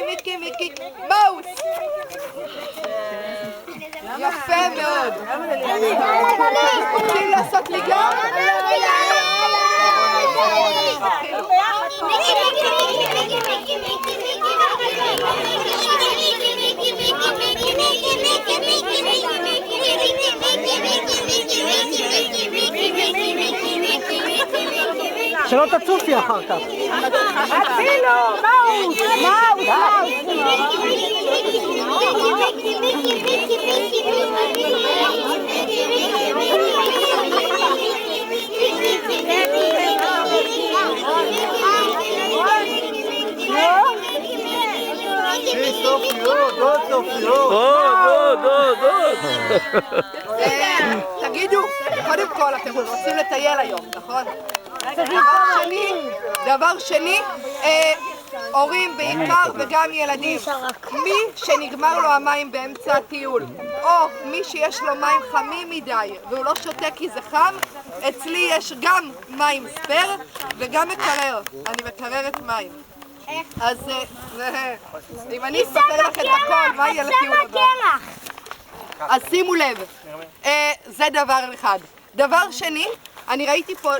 מיקי, מאוס. יפה מאוד. רוצים לעשות לי גם? שלא תצופי אחר כך. אפילו, מאוס. תגידו, קודם כל אתם רוצים לטייל היום, נכון? דבר שני, הורים בעיקר וגם ילדים, מי שנגמר לו המים באמצע הטיול או מי שיש לו מים חמים מדי והוא לא שותה כי זה חם, אצלי יש גם מים ספר וגם מקרר, אני מקררת מים. אז אם אני אספר לך את הכל, מה יהיה לטיול הבא? אז שימו לב, זה דבר אחד. דבר שני, אני ראיתי פה